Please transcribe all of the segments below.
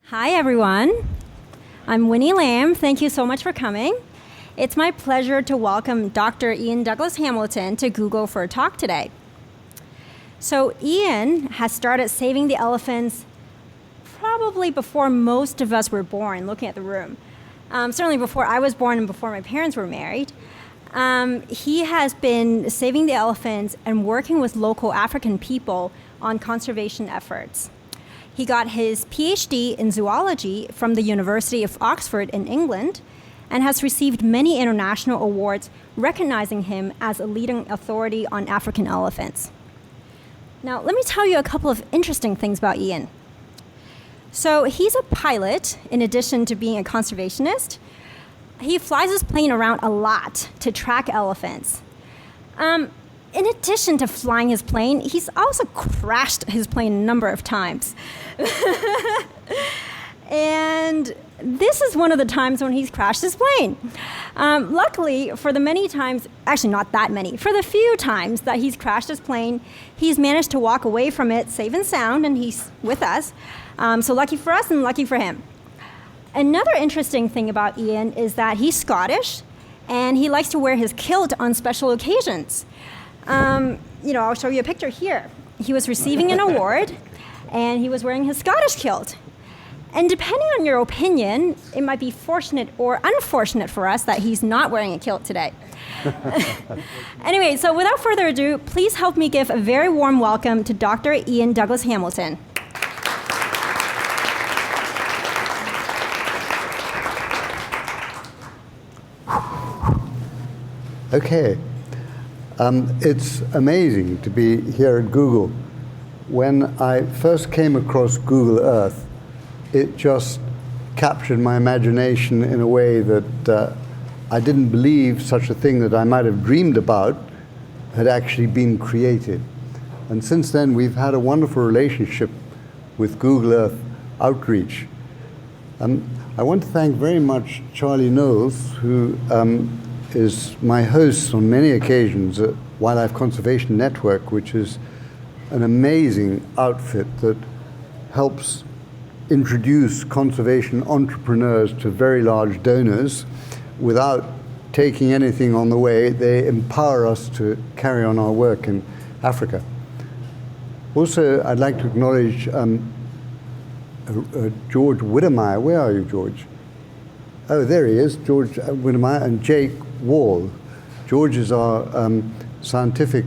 Hi, everyone. I'm Winnie Lamb. Thank you so much for coming. It's my pleasure to welcome Dr. Iain Douglas-Hamilton to Google for a talk today. So Iain has started saving the elephants probably before most of us were born, looking at the room. Certainly before I was born and before my parents were married. He has been saving the elephants and working with local African people on conservation efforts. He got his PhD in zoology from the University of Oxford in England and has received many international awards recognizing him as a leading authority on African elephants. Now, let me tell you a couple of interesting things about Iain. So he's a pilot in addition to being a conservationist. He flies his plane around a lot to track elephants. In addition to flying his plane, he's also crashed his plane a number of times. And this is one of the times when he's crashed his plane. Luckily, for the many times, actually not that many, for the few times that he's crashed his plane, he's managed to walk away from it safe and sound, and he's with us. So lucky for us and lucky for him. Another interesting thing about Iain is that he's Scottish, and he likes to wear his kilt on special occasions. I'll show you a picture here. He was receiving an award, and he was wearing his Scottish kilt. And depending on your opinion, it might be fortunate or unfortunate for us that he's not wearing a kilt today. Anyway, so without further ado, please help me give a very warm welcome to Dr. Iain Douglas-Hamilton. Okay. It's amazing to be here at Google. When I first came across Google Earth, it just captured my imagination in a way that I didn't believe such a thing that I might have dreamed about had actually been created. And since then, we've had a wonderful relationship with Google Earth Outreach. I want to thank very much Charlie Knowles, who is my host on many occasions at Wildlife Conservation Network, which is an amazing outfit that helps introduce conservation entrepreneurs to very large donors without taking anything on the way. They empower us to carry on our work in Africa. Also, I'd like to acknowledge George Widdermeyer. Where are you, George? Oh, there he is, George Widdermeyer, and Jake Wall. George is our scientific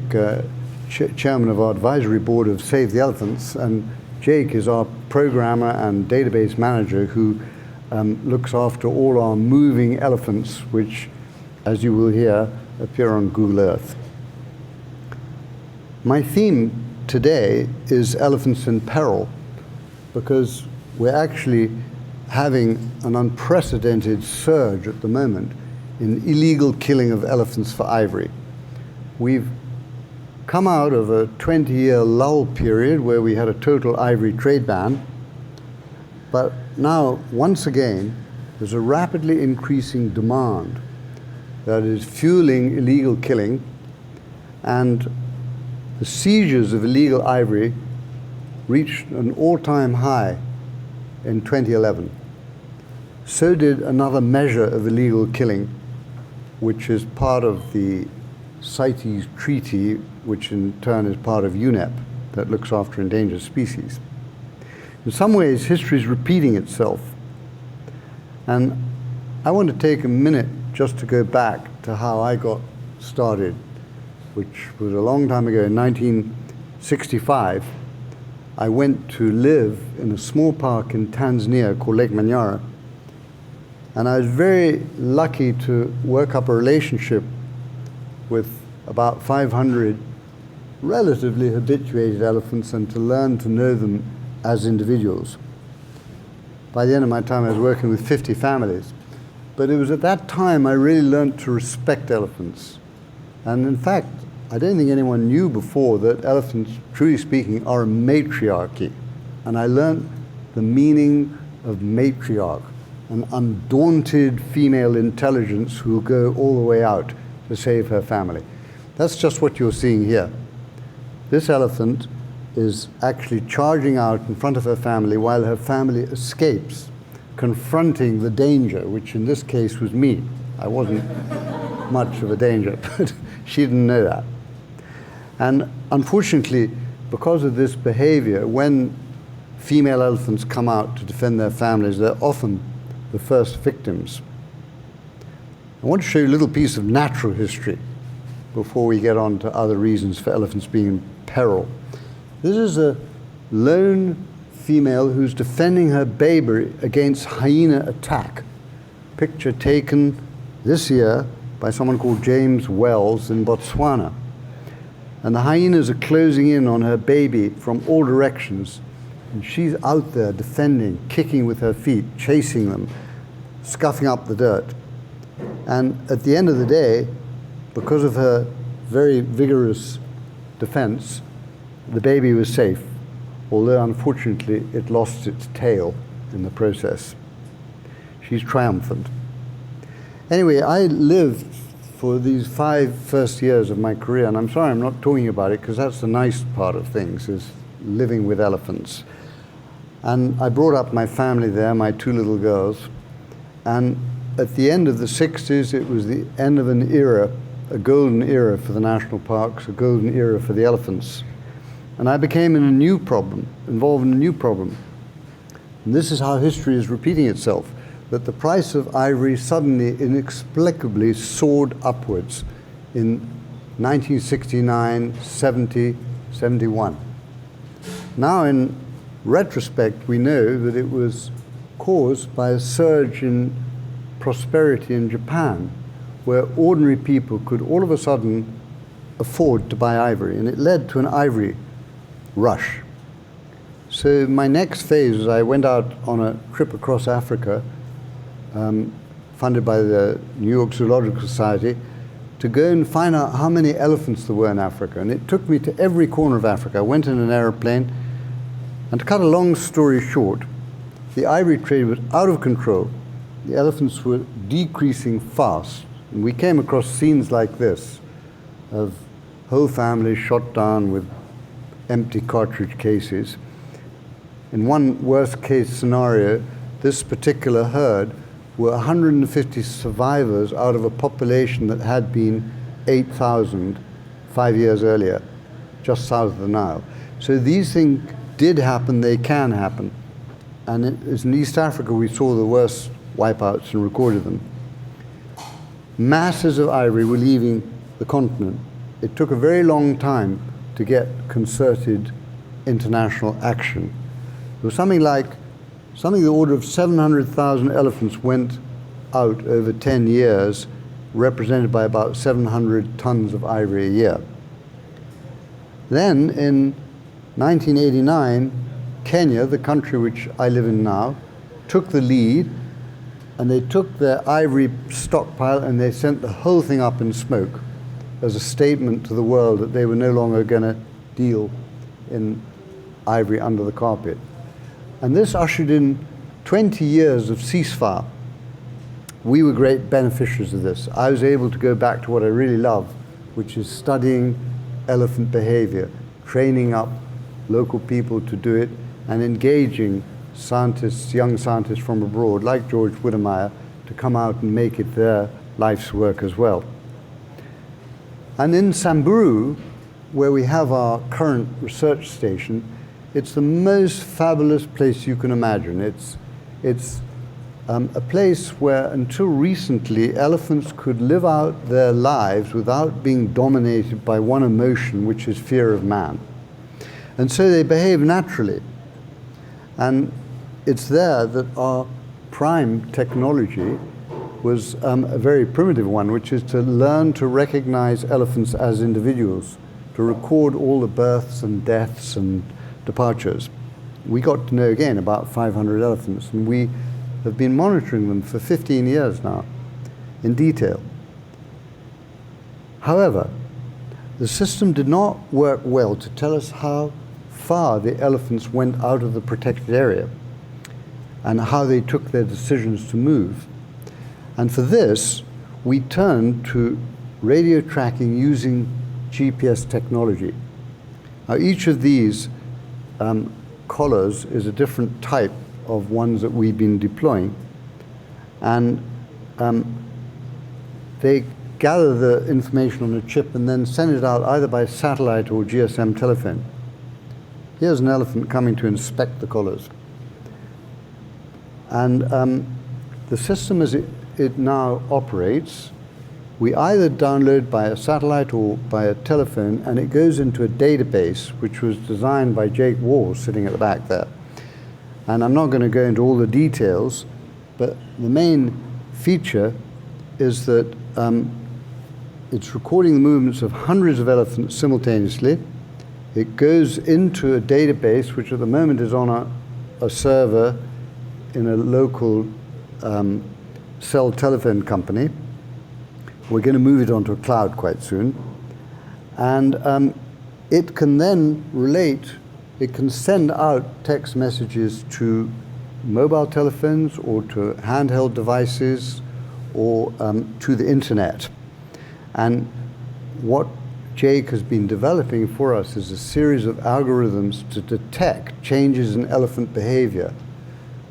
chairman of our advisory board of Save the Elephants, and Jake is our programmer and database manager who looks after all our moving elephants, which, as you will hear, appear on Google Earth. My theme today is elephants in peril, because we're actually having an unprecedented surge at the moment in illegal killing of elephants for ivory. We've come out of a 20-year lull period where we had a total ivory trade ban, but now, once again, there's a rapidly increasing demand that is fueling illegal killing, and the seizures of illegal ivory reached an all-time high in 2011. So did another measure of illegal killing, which is part of the CITES Treaty, which in turn is part of UNEP, that looks after endangered species. In some ways, history is repeating itself. And I want to take a minute just to go back to how I got started, which was a long time ago. In 1965, I went to live in a small park in Tanzania called Lake Manyara. And I was very lucky to work up a relationship with about 500 relatively habituated elephants and to learn to know them as individuals. By the end of my time, I was working with 50 families. But it was at that time I really learned to respect elephants. And in fact, I don't think anyone knew before that elephants, truly speaking, are a matriarchy. And I learned the meaning of matriarch, an undaunted female intelligence who will go all the way out to save her family. That's just what you're seeing here. This elephant is actually charging out in front of her family while her family escapes, confronting the danger, which in this case was me. I wasn't much of a danger, but she didn't know that. And unfortunately, because of this behavior, when female elephants come out to defend their families, they're often the first victims. I want to show you a little piece of natural history before we get on to other reasons for elephants being in peril. This is a lone female who's defending her baby against hyena attack. Picture taken this year by someone called James Wells in Botswana. And the hyenas are closing in on her baby from all directions. And she's out there defending, kicking with her feet, chasing them, scuffing up the dirt. And at the end of the day, because of her very vigorous defense, the baby was safe, although unfortunately it lost its tail in the process. She's triumphant. Anyway, I lived for these 5 first years of my career, and I'm sorry I'm not talking about it because that's the nice part of things, is living with elephants. And I brought up my family there, my 2 little girls, and at the end of the 60s, it was the end of an era, a golden era for the national parks, a golden era for the elephants. And I became involved in a new problem. And this is how history is repeating itself, that the price of ivory suddenly, inexplicably soared upwards in 1969, 70, 71. Now, in retrospect, we know that it was caused by a surge in prosperity in Japan, where ordinary people could all of a sudden afford to buy ivory, and it led to an ivory rush. So my next phase was I went out on a trip across Africa, funded by the New York Zoological Society, to go and find out how many elephants there were in Africa. And it took me to every corner of Africa. I went in an aeroplane, and to cut a long story short, the ivory trade was out of control. The elephants were decreasing fast. And we came across scenes like this, of whole families shot down with empty cartridge cases. In one worst case scenario, this particular herd were 150 survivors out of a population that had been 8,000 5 years earlier, just south of the Nile. So these things did happen, they can happen. And in East Africa, we saw the worst wipeouts and recorded them. Masses of ivory were leaving the continent. It took a very long time to get concerted international action. There was something the order of 700,000 elephants went out over 10 years, represented by about 700 tons of ivory a year. Then in 1989, Kenya, the country which I live in now, took the lead, and they took their ivory stockpile and they sent the whole thing up in smoke as a statement to the world that they were no longer going to deal in ivory under the carpet. And this ushered in 20 years of ceasefire. We were great beneficiaries of this. I was able to go back to what I really love, which is studying elephant behavior, training up local people to do it, and engaging scientists, young scientists from abroad, like George Whittemire, to come out and make it their life's work as well. And in Samburu, where we have our current research station, it's the most fabulous place you can imagine. It's a place where, until recently, elephants could live out their lives without being dominated by one emotion, which is fear of man. And so they behave naturally. And it's there that our prime technology was a very primitive one, which is to learn to recognize elephants as individuals, to record all the births and deaths and departures. We got to know again about 500 elephants, and we have been monitoring them for 15 years now in detail. However, the system did not work well to tell us how far the elephants went out of the protected area and how they took their decisions to move. And for this, we turned to radio tracking using GPS technology. Now, each of these collars is a different type of ones that we've been deploying. And they gather the information on a chip and then send it out either by satellite or GSM telephone. Here's an elephant coming to inspect the collars. And the system as it now operates, we either download by a satellite or by a telephone, and it goes into a database which was designed by Jake Wall, sitting at the back there. And I'm not going to go into all the details, but the main feature is that it's recording the movements of hundreds of elephants simultaneously. It goes into a database, which at the moment is on a server in a local cell telephone company. We're going to move it onto a cloud quite soon. And it can then relate, it can send out text messages to mobile telephones or to handheld devices or to the internet. And what Jake has been developing for us is a series of algorithms to detect changes in elephant behavior.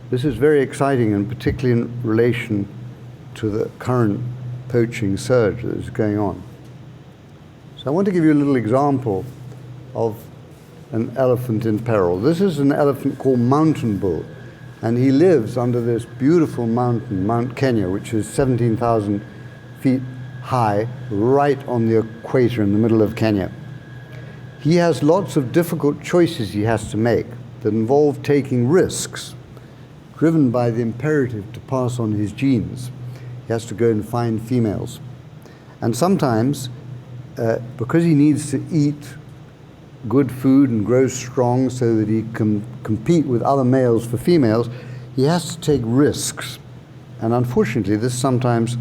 This is very exciting, and particularly in relation to the current poaching surge that is going on. So I want to give you a little example of an elephant in peril. This is an elephant called Mountain Bull, and he lives under this beautiful mountain, Mount Kenya, which is 17,000 feet high, right on the equator in the middle of Kenya. He has lots of difficult choices he has to make that involve taking risks, driven by the imperative to pass on his genes. He has to go and find females. And sometimes, because he needs to eat good food and grow strong so that he can compete with other males for females, he has to take risks. And unfortunately, this sometimes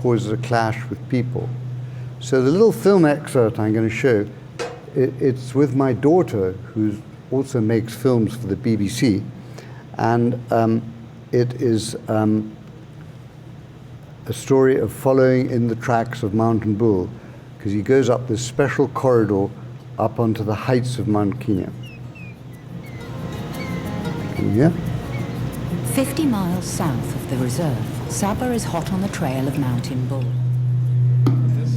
causes a clash with people. So the little film excerpt I'm going to show, it's with my daughter, who also makes films for the BBC. And it is a story of following in the tracks of Mountain Bull, because he goes up this special corridor up onto the heights of Mount Kenya. Can you hear? 50 miles south of the reserve, Saba is hot on the trail of Mountain Bull. This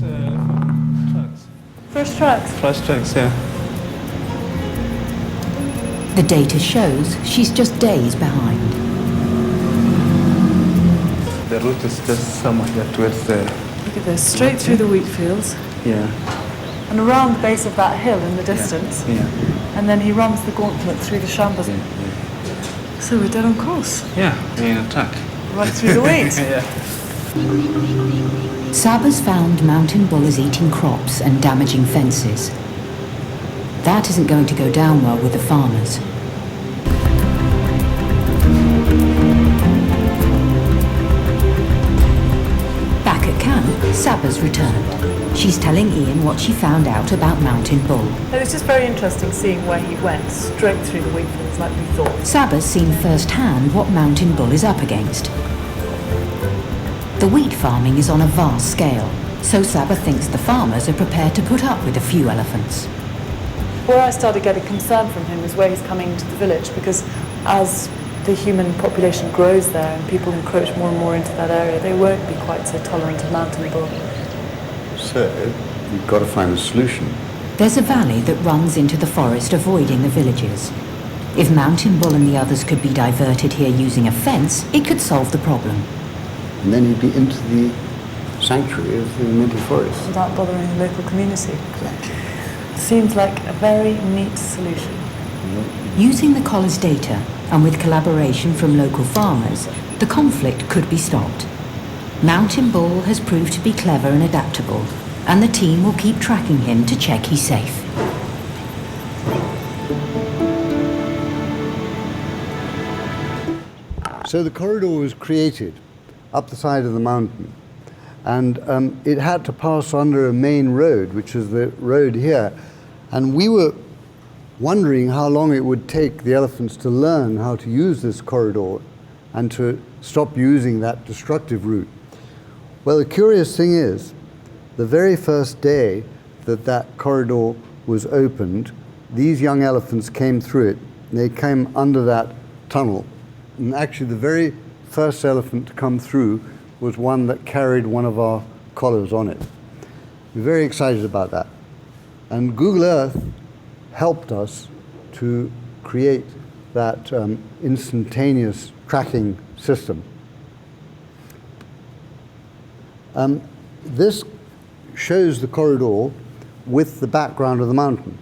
tracks. First tracks. First tracks, yeah. The data shows she's just days behind. The route is just somewhere towards there. Look at this, straight through the wheat fields Yeah. and around the base of that hill in the distance. Yeah. And then he runs the gauntlet through the shambas. Yeah. So we're dead on course. Yeah, we're in a track. Right through the wheat. Yeah. Saba's found Mountain Bull is eating crops and damaging fences. That isn't going to go down well with the farmers. Back at camp, Saba's returned. She's telling Iain what she found out about Mountain Bull. It was just very interesting seeing where he went, straight through the wheat fields like we thought. Saba's seen firsthand what Mountain Bull is up against. The wheat farming is on a vast scale, so Saba thinks the farmers are prepared to put up with a few elephants. Where I started getting concerned from him is where he's coming to the village, because as the human population grows there and people encroach more and more into that area, they won't be quite so tolerant of Mountain Bull. So we've got to find a solution. There's a valley that runs into the forest, avoiding the villages. If Mountain Bull and the others could be diverted here using a fence, it could solve the problem. And then he'd be into the sanctuary of the Mental Forest. Without bothering the local community. Exactly. Seems like a very neat solution. Using the collar's data and with collaboration from local farmers, the conflict could be stopped. Mountain Bull has proved to be clever and adaptable, and the team will keep tracking him to check he's safe. So the corridor was created up the side of the mountain, and it had to pass under a main road, which is the road here. And we were wondering how long it would take the elephants to learn how to use this corridor and to stop using that destructive route. Well, the curious thing is, the very first day that that corridor was opened, these young elephants came through it they came under that tunnel. And actually the very first elephant to come through was one that carried one of our collars on it. We're very excited about that. And Google Earth helped us to create that instantaneous tracking system. This shows the corridor with the background of the mountain.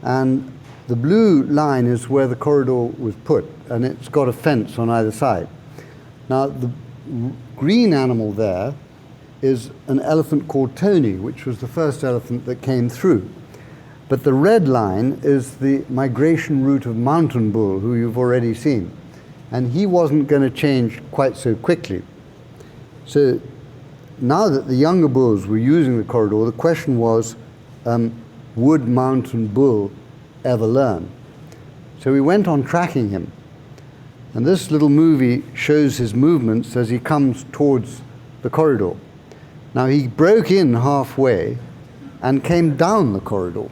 And the blue line is where the corridor was put, and it's got a fence on either side. Now, the green animal there is an elephant called Tony, which was the first elephant that came through. But the red line is the migration route of mountain bull, who you've already seen. And he wasn't going to change quite so quickly. So now that the younger bulls were using the corridor, the question was, would mountain bull ever learn? So we went on tracking him. And this little movie shows his movements as he comes towards the corridor. Now he broke in halfway and came down the corridor.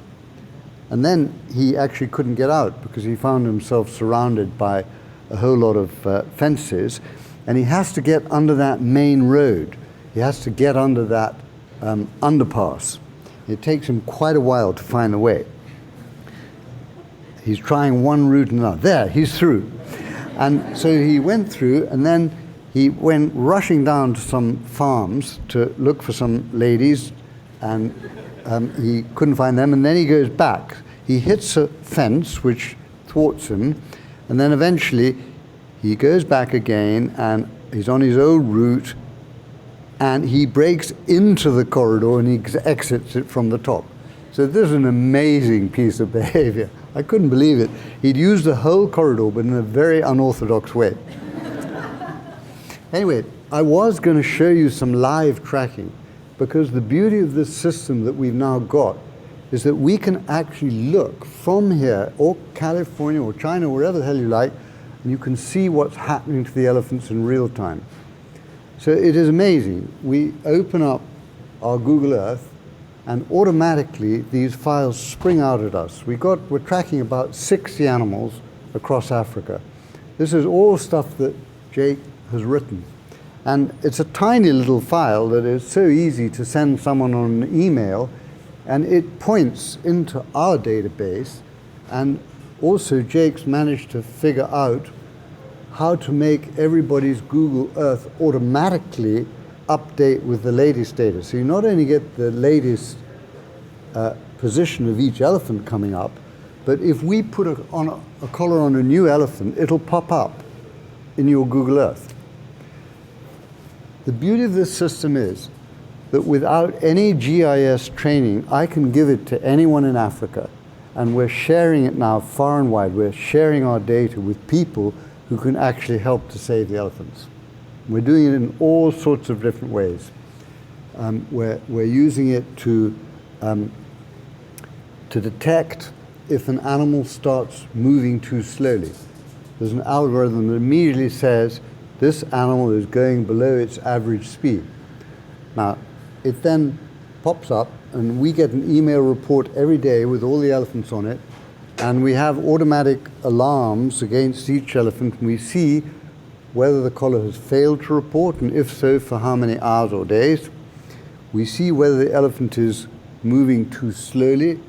And then he actually couldn't get out because he found himself surrounded by a whole lot of fences. And he has to get under that main road. He has to get under that underpass. It takes him quite a while to find the way. He's trying one route and another. There, he's through. And so he went through, and then he went rushing down to some farms to look for some ladies, and he couldn't find them, and then he goes back. He hits a fence, which thwarts him, and then eventually he goes back again, and he's on his old route, and he breaks into the corridor, and he exits it from the top. So this is an amazing piece of behavior. I couldn't believe it. He'd used the whole corridor, but in a very unorthodox way. Anyway, I was going to show you some live tracking, because the beauty of this system that we've now got is that we can actually look from here, or California, or China, wherever the hell you like, and you can see what's happening to the elephants in real time. So it is amazing. We open up our Google Earth, and automatically these files spring out at us. We're tracking about 60 animals across Africa. This is all stuff that Jake has written. And it's a tiny little file that is so easy to send someone on an email, and it points into our database. And also Jake's managed to figure out how to make everybody's Google Earth automatically update with the latest data. So you not only get the latest position of each elephant coming up, but if we put a collar on a new elephant, it'll pop up in your Google Earth. The beauty of this system is that without any GIS training, I can give it to anyone in Africa, and we're sharing it now far and wide. We're sharing our data with people who can actually help to save the elephants. We're doing it in all sorts of different ways. We're using it to detect if an animal starts moving too slowly. There's an algorithm that immediately says this animal is going below its average speed. Now, it then pops up, and we get an email report every day with all the elephants on it, and we have automatic alarms against each elephant, and we see whether the collar has failed to report, and if so, for how many hours or days. We see whether the elephant is moving too slowly,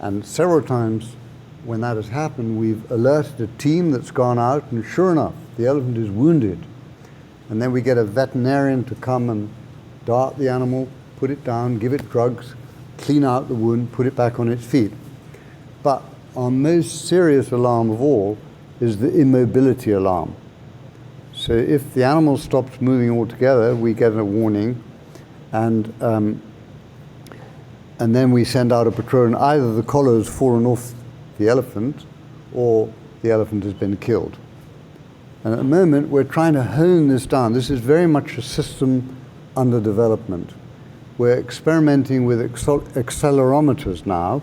and several times when that has happened, we've alerted a team that's gone out, and sure enough, the elephant is wounded. And then we get a veterinarian to come and dart the animal, put it down, give it drugs, clean out the wound, put it back on its feet. But our most serious alarm of all is the immobility alarm. So if the animal stops moving altogether, we get a warning, and then we send out a patrol, and either the collar has fallen off the elephant or the elephant has been killed. And at the moment, we're trying to hone this down. This is very much a system under development. We're experimenting with accelerometers now,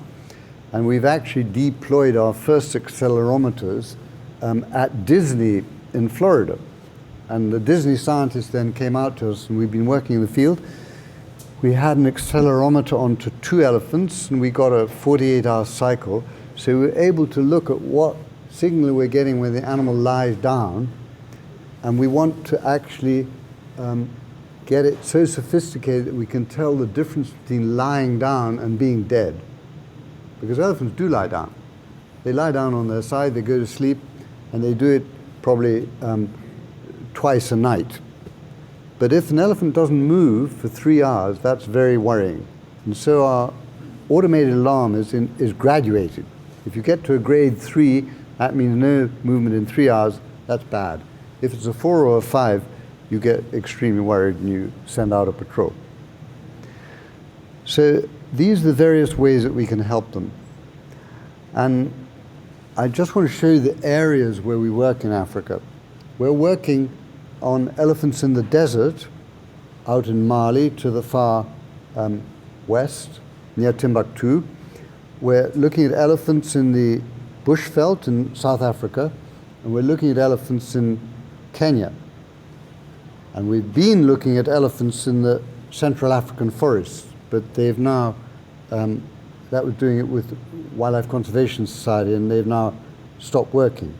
and we've actually deployed our first accelerometers at Disney in Florida. And the Disney scientists then came out to us, and we've been working in the field. We had an accelerometer onto 2 elephants, and we got a 48-hour cycle. So we were able to look at what signal we're getting when the animal lies down, and we want to actually get it so sophisticated that we can tell the difference between lying down and being dead. Because elephants do lie down. They lie down on their side, they go to sleep, and they do it probably twice a night. But if an elephant doesn't move for 3 hours, that's very worrying. And so our automated alarm is graduated. If you get to a grade 3, that means no movement in 3 hours, that's bad. If it's a 4 or a 5, you get extremely worried and you send out a patrol. So these are the various ways that we can help them. And I just want to show you the areas where we work in Africa. We're working on elephants in the desert, out in Mali to the far west, near Timbuktu. We're looking at elephants in the bushveld in South Africa, and we're looking at elephants in Kenya. And we've been looking at elephants in the Central African forests, but they've now, that was doing it with Wildlife Conservation Society, and they've now stopped working.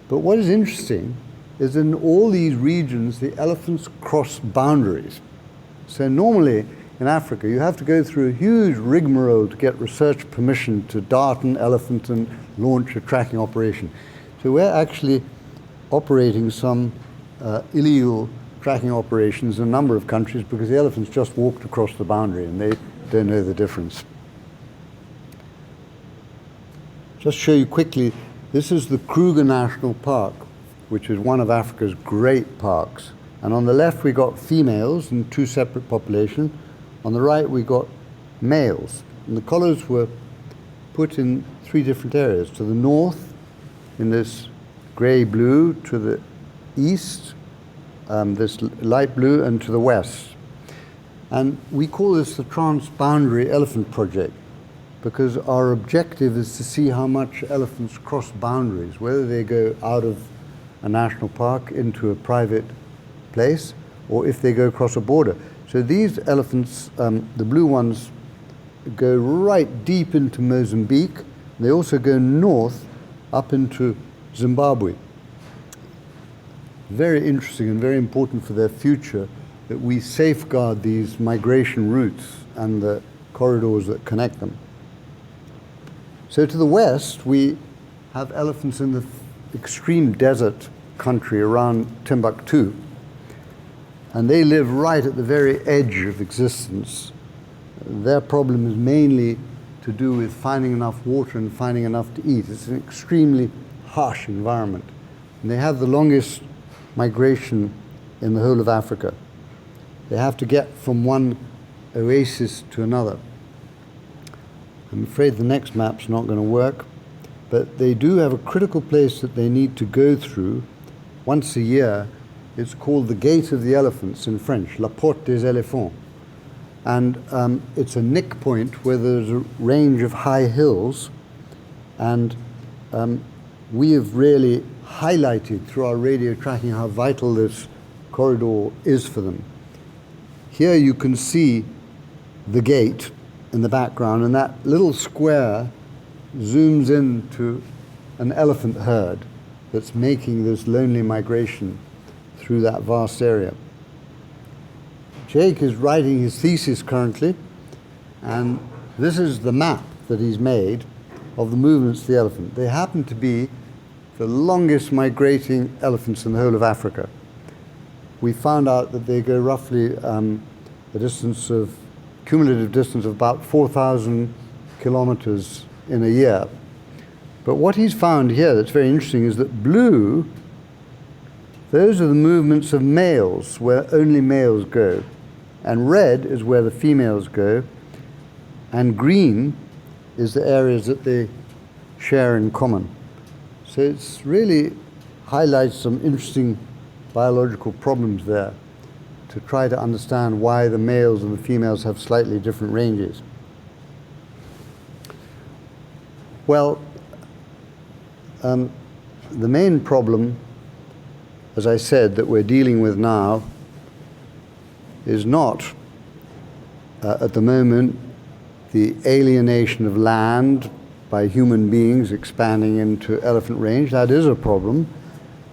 But what is interesting is in all these regions, the elephants cross boundaries. So normally in Africa, you have to go through a huge rigmarole to get research permission to dart an elephant and launch a tracking operation. So we're actually operating some illegal tracking operations in a number of countries because the elephants just walked across the boundary and they don't know the difference. Just show you quickly, this is the Kruger National Park, which is one of Africa's great parks. And on the left we got females in 2 separate populations. On the right we got males. And the collars were put in 3 different areas. To the north, in this grey-blue, to the east, this light blue, and to the west. And we call this the Transboundary Elephant Project because our objective is to see how much elephants cross boundaries, whether they go out of a national park into a private place, or if they go across a border. So these elephants, the blue ones, go right deep into Mozambique. They also go north up into Zimbabwe. Very interesting and very important for their future that we safeguard these migration routes and the corridors that connect them. So to the west, we have elephants in the extreme desert country around Timbuktu. And they live right at the very edge of existence. Their problem is mainly to do with finding enough water and finding enough to eat. It's an extremely harsh environment. And they have the longest migration in the whole of Africa. They have to get from one oasis to another. I'm afraid the next map's not going to work, but they do have a critical place that they need to go through once a year. It's called the Gate of the Elephants in French, La Porte des Éléphants. And it's a nick point where there's a range of high hills, and we have really highlighted through our radio tracking how vital this corridor is for them. Here you can see the gate in the background, and that little square zooms into an elephant herd that's making this lonely migration through that vast area. Jake is writing his thesis currently, and this is the map that he's made of the movements of the elephant. They happen to be the longest migrating elephants in the whole of Africa. We found out that they go roughly a distance of, cumulative distance of about 4,000 kilometers in a year. But what he's found here that's very interesting is that blue, those are the movements of males, where only males go. And red is where the females go. And green is the areas that they share in common. So it's really highlights some interesting biological problems there to try to understand why the males and the females have slightly different ranges. Well, the main problem, as I said, that we're dealing with now is not, at the moment, the alienation of land by human beings expanding into elephant range. That is a problem.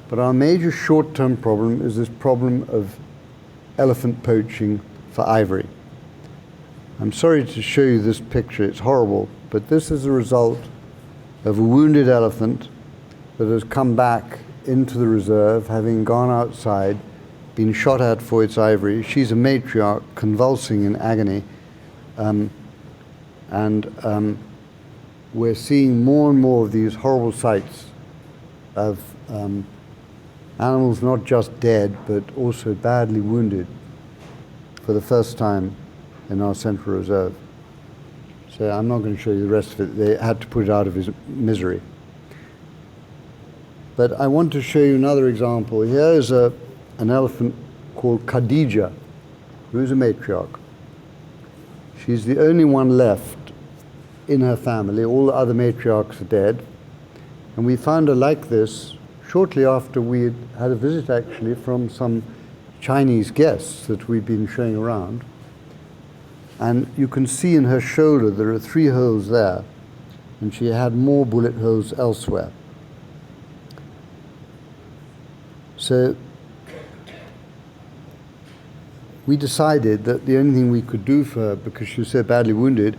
But our major short-term problem is this problem of elephant poaching for ivory. I'm sorry to show you this picture, it's horrible, but this is a result of a wounded elephant that has come back into the reserve, having gone outside, been shot at for its ivory. She's a matriarch convulsing in agony. We're seeing more and more of these horrible sights of animals not just dead, but also badly wounded for the first time in our Central Reserve. So I'm not going to show you the rest of it. They had to put it out of his misery. But I want to show you another example. Here is an elephant called Khadija, who is a matriarch. She's the only one left in her family. All the other matriarchs are dead. And we found her like this shortly after we had a visit, actually, from some Chinese guests that we've been showing around. And you can see in her shoulder there are 3 holes there, and she had more bullet holes elsewhere. So we decided that the only thing we could do for her, because she was so badly wounded,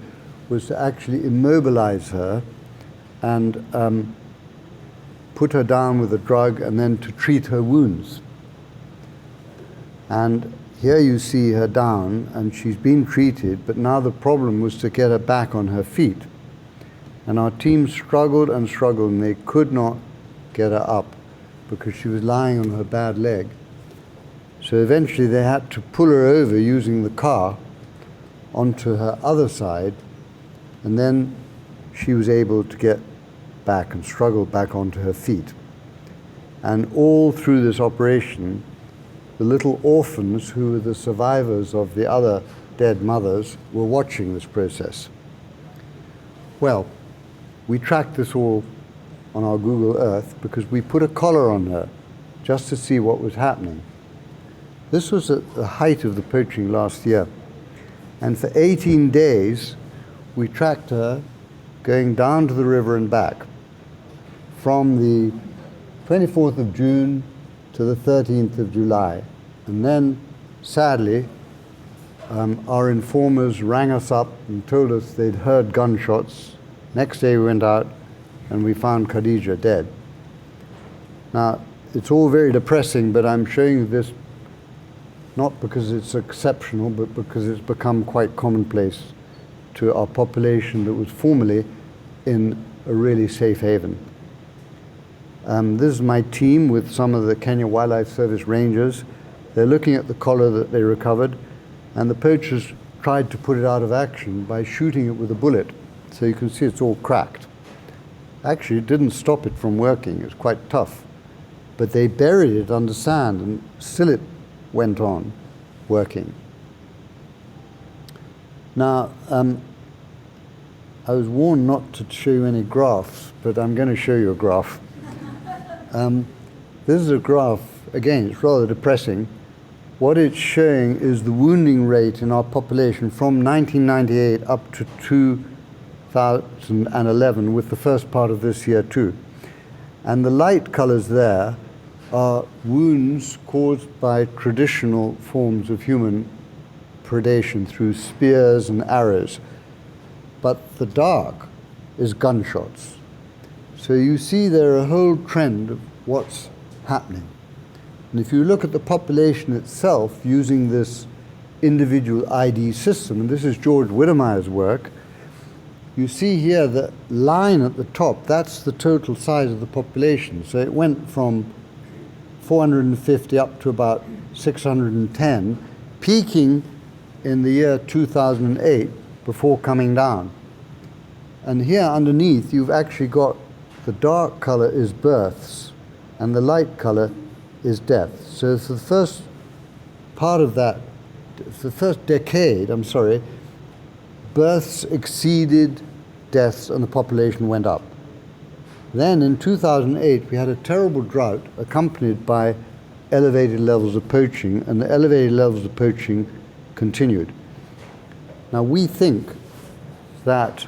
was to actually immobilize her and put her down with a drug and then to treat her wounds. And here you see her down, and she's been treated, but now the problem was to get her back on her feet. And our team struggled and struggled, and they could not get her up because she was lying on her bad leg. So eventually they had to pull her over using the car onto her other side, and then she was able to get back and struggle back onto her feet. And all through this operation, the little orphans who were the survivors of the other dead mothers were watching this process. Well, we tracked this all on our Google Earth because we put a collar on her just to see what was happening. This was at the height of the poaching last year. And for 18 days, we tracked her going down to the river and back from the 24th of June to the 13th of July. And then, sadly, our informers rang us up and told us they'd heard gunshots. Next day we went out and we found Khadija dead. Now, it's all very depressing, but I'm showing you this not because it's exceptional, but because it's become quite commonplace to our population that was formerly in a really safe haven. This is my team with some of the Kenya Wildlife Service rangers. They're looking at the collar that they recovered, and the poachers tried to put it out of action by shooting it with a bullet. So you can see it's all cracked. Actually, it didn't stop it from working. It was quite tough. But they buried it under sand, and still it went on working. Now, I was warned not to show you any graphs, but I'm going to show you a graph. This is a graph, again, it's rather depressing. What it's showing is the wounding rate in our population from 1998 up to 2011, with the first part of this year too. And the light colors there are wounds caused by traditional forms of human predation through spears and arrows. But the dark is gunshots. So you see there a whole trend of what's happening. And if you look at the population itself using this individual ID system, and this is George Widemeyer's work, you see here the line at the top, that's the total size of the population. So it went from 450 up to about 610, peaking in the year 2008 before coming down. And here underneath you've actually got the dark color is births and the light color is death. So for the first part of that, for the first decade, births exceeded deaths and the population went up. Then in 2008 we had a terrible drought accompanied by elevated levels of poaching, and the elevated levels of poaching continued. Now we think that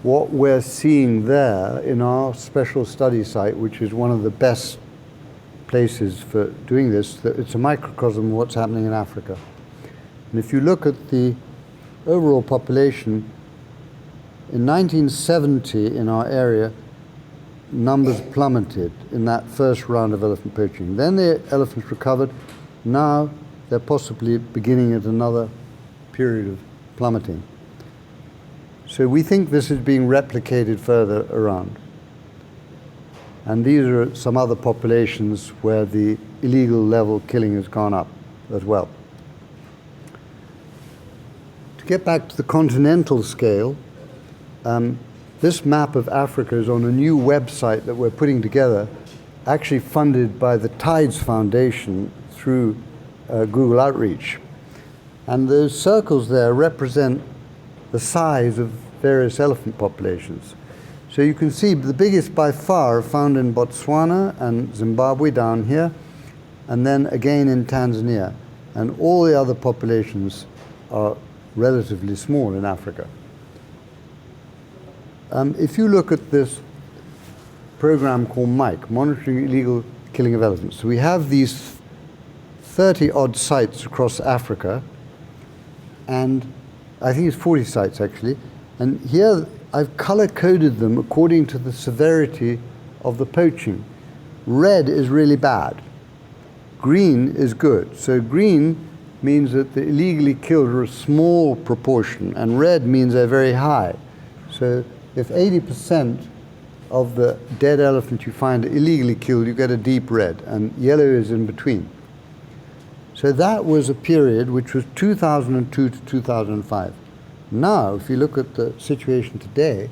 what we're seeing there in our special study site, which is one of the best places for doing this, that it's a microcosm of what's happening in Africa. And if you look at the overall population, in 1970 in our area, numbers plummeted in that first round of elephant poaching. Then the elephants recovered. Now they're possibly beginning at another period of plummeting. So we think this is being replicated further around. And these are some other populations where the illegal level killing has gone up as well. To get back to the continental scale, this map of Africa is on a new website that we're putting together, actually funded by the Tides Foundation through Google Outreach. And those circles there represent the size of various elephant populations. So you can see the biggest by far are found in Botswana and Zimbabwe down here, and then again in Tanzania. And all the other populations are relatively small in Africa. If you look at this program called MIKE, Monitoring Illegal Killing of Elephants, so we have these 30-odd sites across Africa, and I think it's 40 sites actually, and here I've color-coded them according to the severity of the poaching. Red is really bad. Green is good. So green means that the illegally killed are a small proportion, and red means they're very high. So if 80% of the dead elephant you find illegally killed, you get a deep red, and yellow is in between. So that was a period which was 2002 to 2005. Now, if you look at the situation today,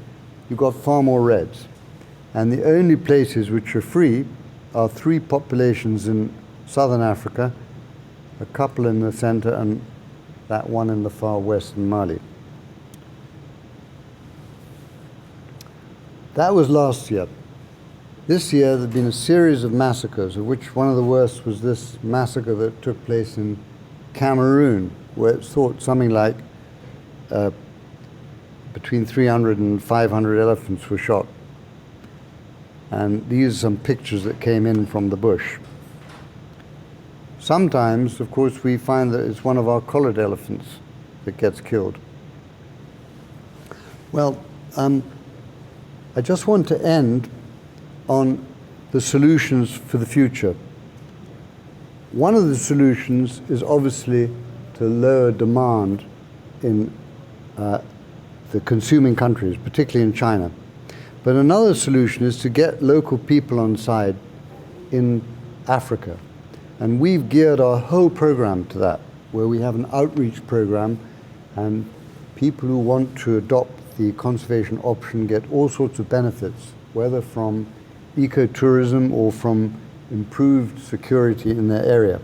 you've got far more reds. And the only places which are free are 3 populations in southern Africa, a couple in the center, and that one in the far west in Mali. That was last year. This year, there have been a series of massacres, of which one of the worst was this massacre that took place in Cameroon, where it's thought something like between 300 and 500 elephants were shot. And these are some pictures that came in from the bush. Sometimes, of course, we find that it's one of our collared elephants that gets killed. Well, I just want to end on the solutions for the future. One of the solutions is obviously to lower demand in the consuming countries, particularly in China. But another solution is to get local people on side in Africa. And we've geared our whole program to that, where we have an outreach program, and people who want to adopt the conservation option get all sorts of benefits, whether from ecotourism or from improved security in their area.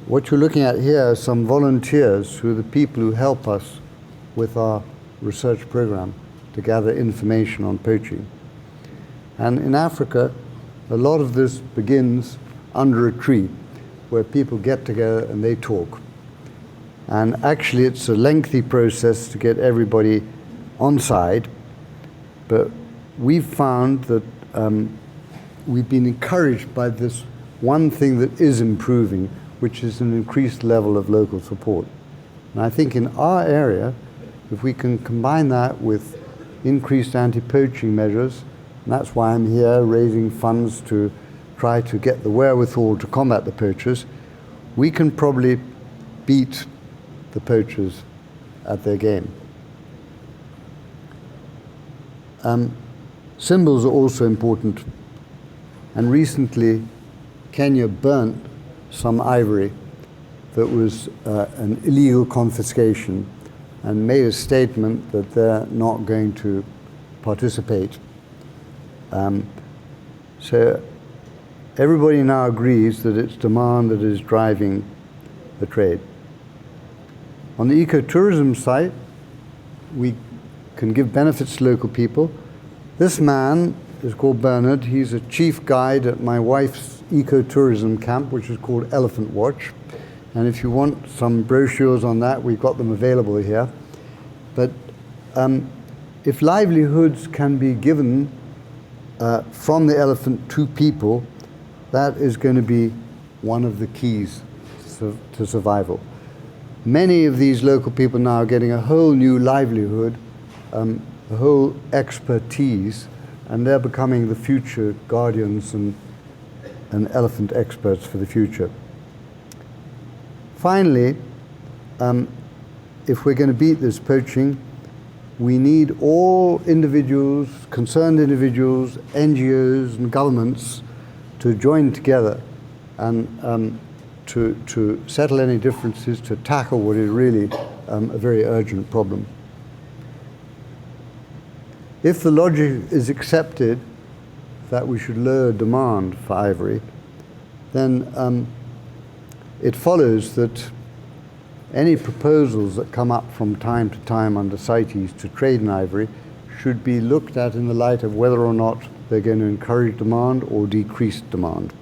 What you're looking at here are some volunteers who are the people who help us with our research program to gather information on poaching. And in Africa, a lot of this begins under a tree, where people get together and they talk. And actually it's a lengthy process to get everybody on side, but we've found that we've been encouraged by this one thing that is improving, which is an increased level of local support. And I think in our area, if we can combine that with increased anti-poaching measures, and that's why I'm here raising funds to try to get the wherewithal to combat the poachers, we can probably beat the poachers at their game. Symbols are also important, and recently Kenya burnt some ivory that was an illegal confiscation, and made a statement that they're not going to participate. So everybody now agrees that it's demand that is driving the trade. On the ecotourism side, we can give benefits to local people. This man is called Bernard. He's a chief guide at my wife's ecotourism camp, which is called Elephant Watch. And if you want some brochures on that, we've got them available here. But if livelihoods can be given from the elephant to people, that is going to be one of the keys to survival. Many of these local people now are getting a whole new livelihood, a whole expertise, and they're becoming the future guardians and elephant experts for the future. Finally, if we're going to beat this poaching, we need all individuals, concerned individuals, NGOs and governments to join together and to settle any differences, to tackle what is really a very urgent problem. If the logic is accepted that we should lower demand for ivory, then it follows that any proposals that come up from time to time under CITES to trade in ivory should be looked at in the light of whether or not they're going to encourage demand or decrease demand.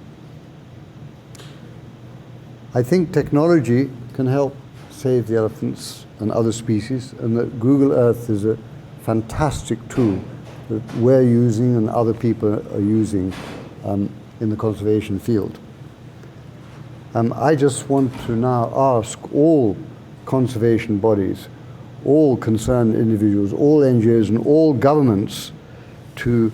I think technology can help save the elephants and other species, and that Google Earth is a fantastic tool that we're using and other people are using in the conservation field. I just want to now ask all conservation bodies, all concerned individuals, all NGOs and all governments to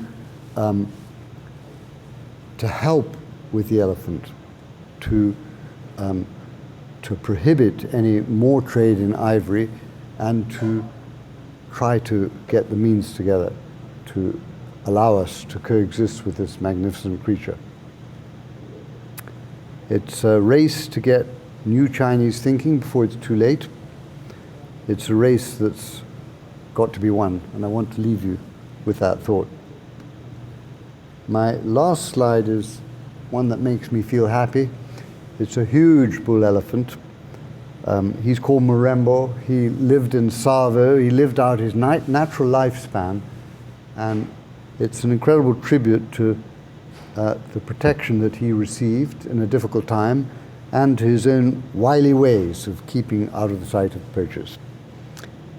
help with the elephant, to prohibit any more trade in ivory, and to try to get the means together to allow us to coexist with this magnificent creature. It's a race to get new Chinese thinking before it's too late. It's a race that's got to be won, and I want to leave you with that thought. My last slide is one that makes me feel happy. It's a huge bull elephant. He's called Marembo. He lived in Savo. He lived out his natural lifespan, and it's an incredible tribute to the protection that he received in a difficult time, and to his own wily ways of keeping out of the sight of poachers.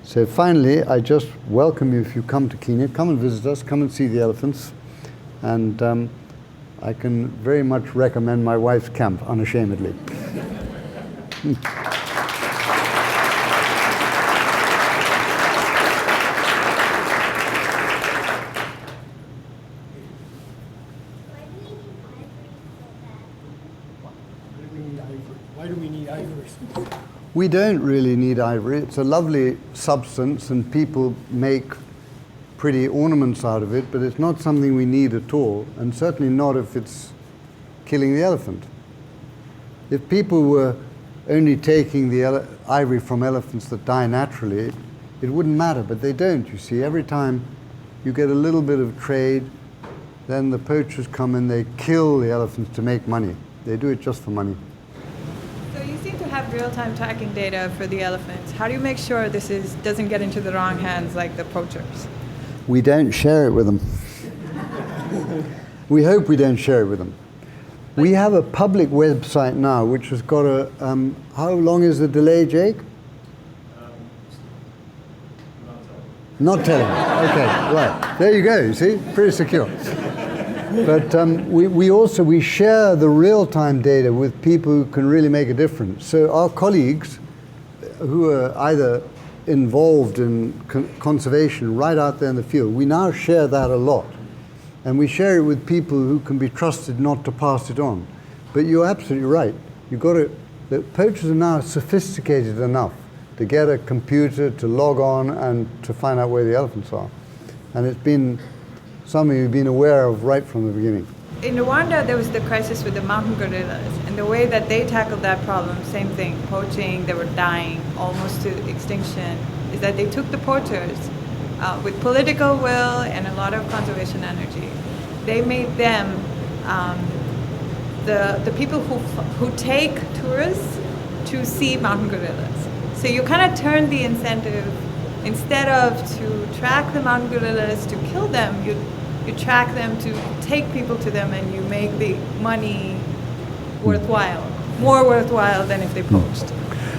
So finally, I just welcome you, if you come to Kenya, come and visit us, come and see the elephants, and I can very much recommend my wife's camp, unashamedly. Why do we need ivory? We don't really need ivory. It's a lovely substance, and people make pretty ornaments out of it, but it's not something we need at all, and certainly not if it's killing the elephant. If people were only taking the ivory from elephants that die naturally, it wouldn't matter, but they don't, you see. Every time you get a little bit of trade, then the poachers come and they kill the elephants to make money. They do it just for money. So you seem to have real-time tracking data for the elephants. How do you make sure this doesn't get into the wrong hands like the poachers? We don't share it with them. We hope we don't share it with them. We have a public website now which has got a, how long is the delay, Jake? Not telling. Okay, right. There you go, you see? Pretty secure. But we share the real-time data with people who can really make a difference. So our colleagues who are either involved in conservation right out there in the field, we now share that a lot. And we share it with people who can be trusted not to pass it on. But you're absolutely right. The poachers are now sophisticated enough to get a computer to log on and to find out where the elephants are. And it's been something we've been aware of right from the beginning. In Rwanda, there was the crisis with the mountain gorillas, and the way that they tackled that problem, same thing, poaching, they were dying almost to extinction, is that they took the poachers with political will and a lot of conservation energy. They made them the people who take tourists to see mountain gorillas. So you kind of turn the incentive, instead of to track the mountain gorillas to kill them, you track them to take people to them, and you make the money worthwhile, more worthwhile than if they poached.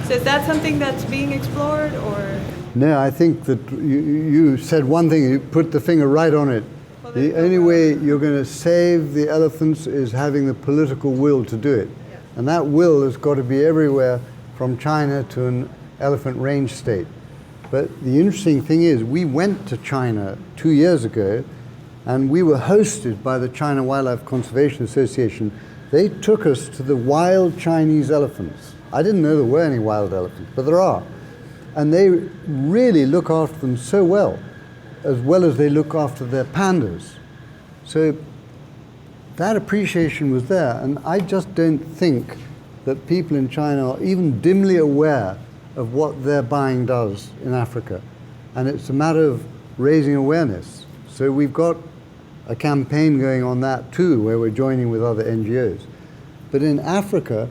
So is that something that's being explored, or? No, I think that you said one thing, you put the finger right on it. Well, The only way you're going to save the elephants is having the political will to do it. Yes. And that will has got to be everywhere from China to an elephant range state. But the interesting thing is, we went to China 2 years ago, and we were hosted by the China Wildlife Conservation Association. They took us to the wild Chinese elephants. I didn't know there were any wild elephants, but there are. And they really look after them so well as they look after their pandas. So that appreciation was there, and I just don't think that people in China are even dimly aware of what their buying does in Africa. And it's a matter of raising awareness. So we've got a campaign going on that too, where we're joining with other NGOs. But in Africa,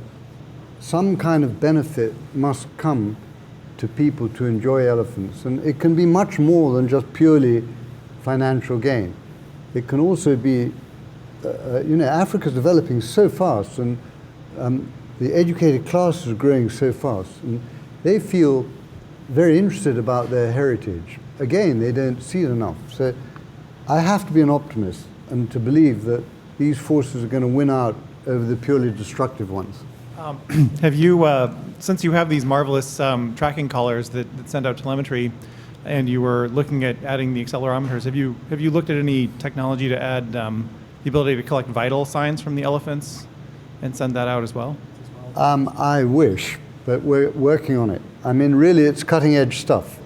some kind of benefit must come to people to enjoy elephants. And it can be much more than just purely financial gain. It can also be, Africa's developing so fast, and the educated class is growing so fast. And they feel very interested about their heritage. Again, they don't see it enough. So I have to be an optimist and to believe that these forces are going to win out over the purely destructive ones. Have you, since you have these marvelous tracking collars that send out telemetry, and you were looking at adding the accelerometers, have you looked at any technology to add the ability to collect vital signs from the elephants and send that out as well? I wish, but we're working on it. I mean, really, it's cutting edge stuff.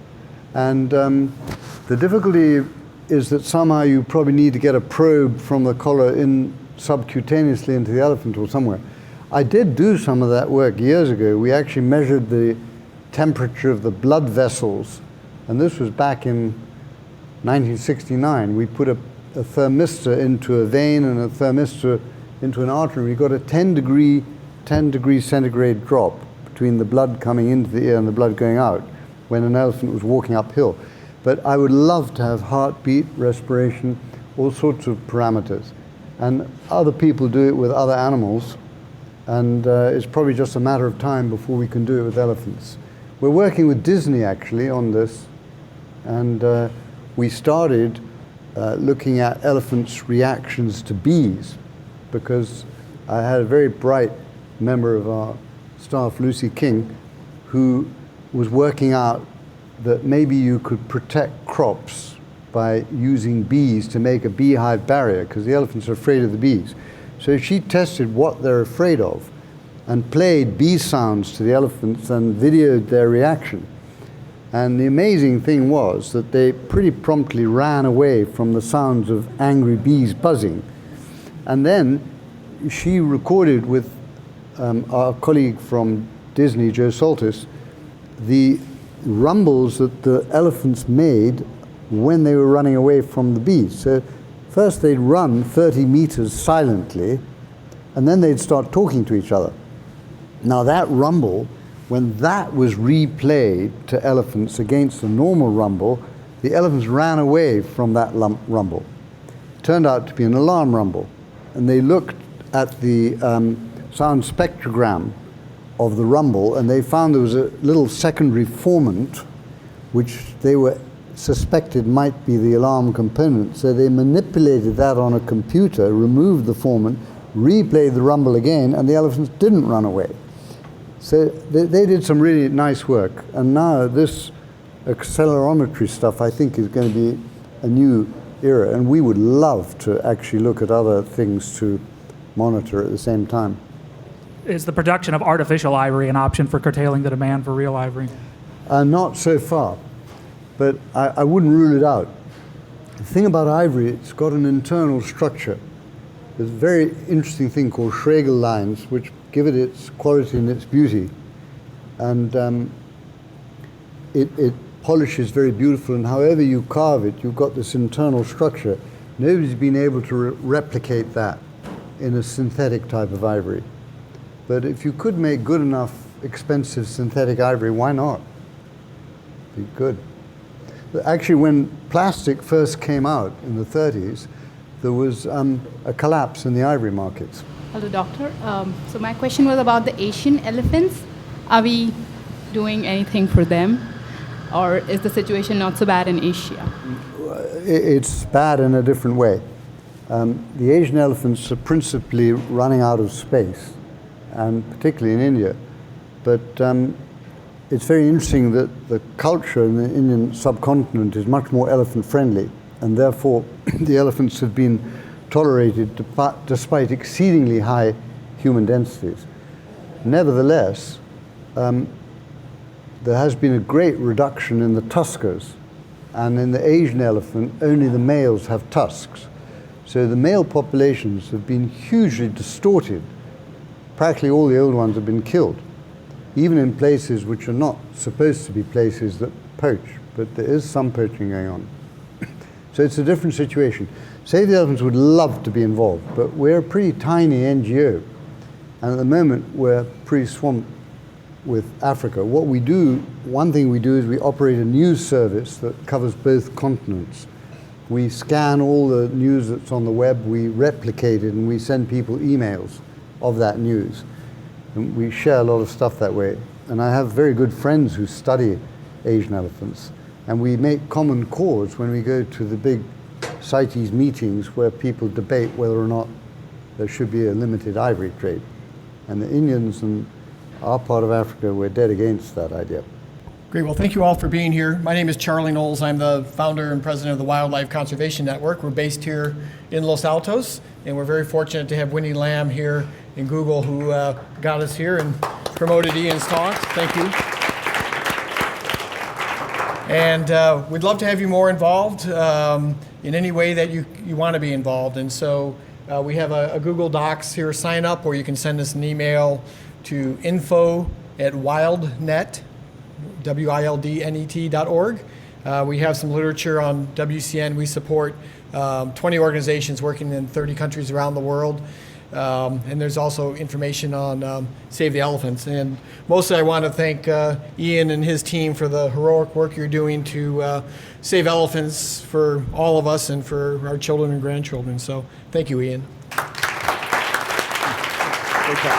And the difficulty is that somehow you probably need to get a probe from the collar in subcutaneously into the elephant or somewhere. I did do some of that work years ago. We actually measured the temperature of the blood vessels, and this was back in 1969. We put a thermistor into a vein and a thermistor into an artery. We got a 10 degree centigrade drop between the blood coming into the ear and the blood going out when an elephant was walking uphill. But I would love to have heartbeat, respiration, all sorts of parameters. And other people do it with other animals, and it's probably just a matter of time before we can do it with elephants. We're working with Disney actually on this, and we started looking at elephants' reactions to bees, because I had a very bright member of our staff, Lucy King, who was working out that maybe you could protect crops by using bees to make a beehive barrier, because the elephants are afraid of the bees. So she tested what they're afraid of and played bee sounds to the elephants and videoed their reaction. And the amazing thing was that they pretty promptly ran away from the sounds of angry bees buzzing. And then she recorded with our colleague from Disney, Joe Saltis, the rumbles that the elephants made when they were running away from the bees. So first they'd run 30 meters silently, and then they'd start talking to each other. Now that rumble, when that was replayed to elephants against a normal rumble, the elephants ran away from that rumble. It turned out to be an alarm rumble, and they looked at the sound spectrogram of the rumble, and they found there was a little secondary formant which they were suspected might be the alarm component. So they manipulated that on a computer, removed the formant, replayed the rumble again, and the elephants didn't run away. So they did some really nice work. And now this accelerometry stuff, I think, is going to be a new era, and we would love to actually look at other things to monitor at the same time. Is the production of artificial ivory an option for curtailing the demand for real ivory? Not so far, but I wouldn't rule it out. The thing about ivory, it's got an internal structure. There's a very interesting thing called Schlegel lines, which give it its quality and its beauty. And it polishes very beautiful, and however you carve it, you've got this internal structure. Nobody's been able to replicate that in a synthetic type of ivory. But if you could make good enough expensive synthetic ivory, why not? Be good. Actually, when plastic first came out in the 30s, there was a collapse in the ivory markets. Hello, doctor. So my question was about the Asian elephants. Are we doing anything for them? or is the situation not so bad in Asia? It's bad in a different way. The Asian elephants are principally running out of space, and particularly in India. But it's very interesting that the culture in the Indian subcontinent is much more elephant friendly, and therefore the elephants have been tolerated despite exceedingly high human densities. Nevertheless, there has been a great reduction in the tuskers, and in the Asian elephant only the males have tusks. So the male populations have been hugely distorted. Practically all the old ones have been killed, even in places which are not supposed to be places that poach, but there is some poaching going on. So it's a different situation. Save the Elephants would love to be involved, but we're a pretty tiny NGO, and at the moment we're pretty swamped with Africa. What we do, one thing we do is we operate a news service that covers both continents. We scan all the news that's on the web, we replicate it, and we send people emails of that news. And we share a lot of stuff that way. And I have very good friends who study Asian elephants, and we make common cause when we go to the big CITES meetings where people debate whether or not there should be a limited ivory trade. And the Indians and our part of Africa, we're dead against that idea. Great. Well, thank you all for being here. My name is Charlie Knowles. I'm the founder and president of the Wildlife Conservation Network. We're based here in Los Altos, and we're very fortunate to have Winnie Lamb here in Google, who got us here and promoted Ian's talk. Thank you. And we'd love to have you more involved in any way that you want to be involved. And so we have a Google Docs here, sign up, or you can send us an email to info@wildnet, wildnet.org. We have some literature on WCN. We support 20 organizations working in 30 countries around the world. And there's also information on Save the Elephants. And mostly I want to thank Ian and his team for the heroic work you're doing to save elephants for all of us and for our children and grandchildren. So thank you, Ian. Great job.